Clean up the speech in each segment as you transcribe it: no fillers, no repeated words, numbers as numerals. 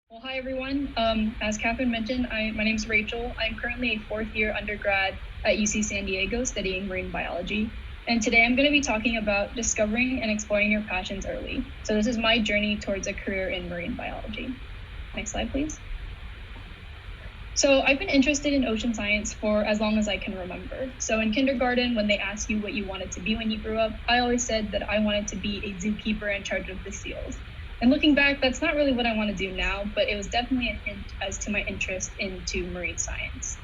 Well, hi everyone. As Catherine mentioned, my name is Rachel. I'm currently a fourth year undergrad at UC San Diego studying marine biology. And today I'm going to be talking about discovering and exploring your passions early. So this is my journey towards a career in marine biology. Next slide, please. So I've been interested in ocean science for as long as I can remember. So in kindergarten, when they asked you what you wanted to be when you grew up, I always said that I wanted to be a zookeeper in charge of the seals. And looking back, that's not really what I want to do now, but it was definitely a hint as to my interest into marine science.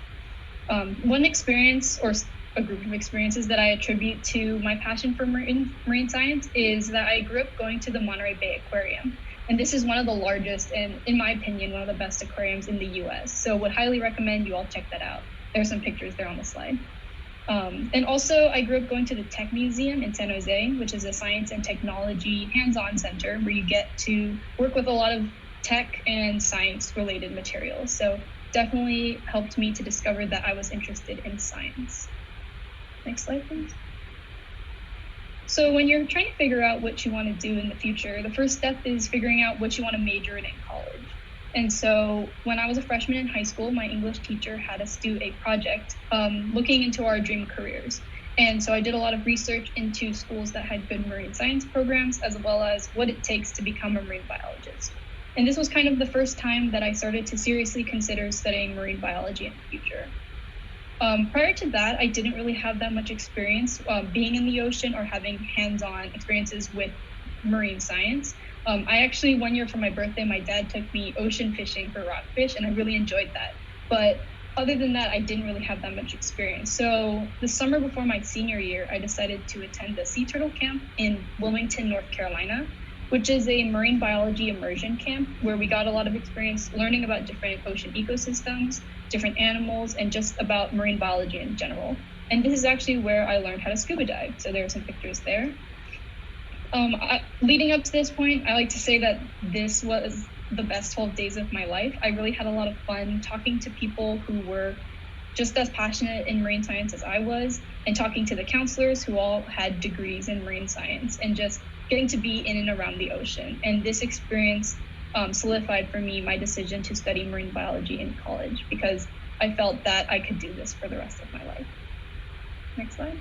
One experience or a group of experiences that I attribute to my passion for marine science is that I grew up going to the Monterey Bay Aquarium. And this is one of the largest and, in my opinion, one of the best aquariums in the US. So would highly recommend you all check that out. There's some pictures there on the slide. And also, I grew up going to the Tech Museum in San Jose, which is a science and technology hands-on center where you get to work with a lot of tech and science-related materials. So definitely helped me to discover that I was interested in science. Next slide, please. So when you're trying to figure out what you want to do in the future, the first step is figuring out what you want to major in college. And so when I was a freshman in high school, my English teacher had us do a project looking into our dream careers. And so I did a lot of research into schools that had good marine science programs, as well as what it takes to become a marine biologist. And this was kind of the first time that I started to seriously consider studying marine biology in the future. Prior to that, I didn't really have that much experience being in the ocean or having hands-on experiences with marine science. I actually, one year for my birthday, my dad took me ocean fishing for rockfish, and I really enjoyed that. But other than that, I didn't really have that much experience. So the summer before my senior year, I decided to attend a sea turtle camp in Wilmington, North Carolina, which is a marine biology immersion camp where we got a lot of experience learning about different ocean ecosystems, different animals, and just about marine biology in general. And this is actually where I learned how to scuba dive. So there are some pictures there. Leading up to this point, I like to say that this was the best 12 days of my life. I really had a lot of fun talking to people who were just as passionate in marine science as I was, and talking to the counselors who all had degrees in marine science, and just getting to be in and around the ocean. And this experience solidified for me my decision to study marine biology in college because I felt that I could do this for the rest of my life. Next slide.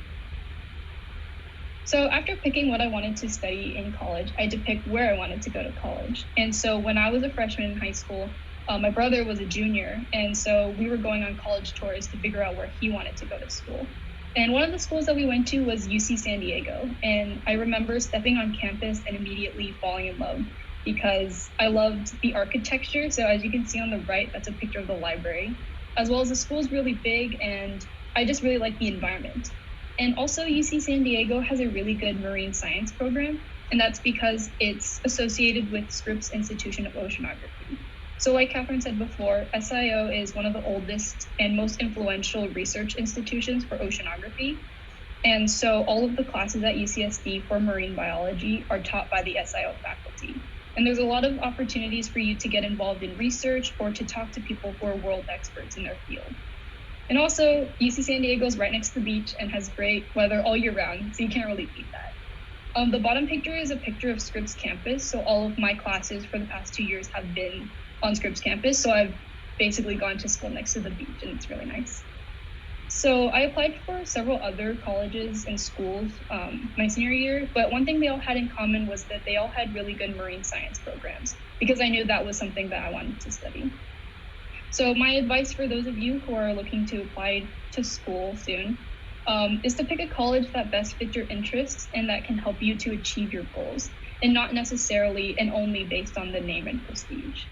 So after picking what I wanted to study in college, I had to pick where I wanted to go to college. And so when I was a freshman in high school, my brother was a junior, and so we were going on college tours to figure out where he wanted to go to school. And one of the schools that we went to was UC San Diego. And I remember stepping on campus and immediately falling in love because I loved the architecture. So as you can see on the right, that's a picture of the library, as well as the school's really big, and I just really like the environment. And also UC San Diego has a really good marine science program, and that's because it's associated with Scripps Institution of Oceanography. So like Catherine said before, SIO is one of the oldest and most influential research institutions for oceanography. And so all of the classes at UCSD for marine biology are taught by the SIO faculty. And there's a lot of opportunities for you to get involved in research or to talk to people who are world experts in their field. And also, UC San Diego is right next to the beach and has great weather all year round, so you can't really beat that. The bottom picture is a picture of Scripps campus, so all of my classes for the past 2 years have been on Scripps campus, so I've basically gone to school next to the beach, and it's really nice. So I applied for several other colleges and schools my senior year, but one thing they all had in common was that they all had really good marine science programs, because I knew that was something that I wanted to study. So my advice for those of you who are looking to apply to school soon is to pick a college that best fits your interests and that can help you to achieve your goals, and not necessarily and only based on the name and prestige.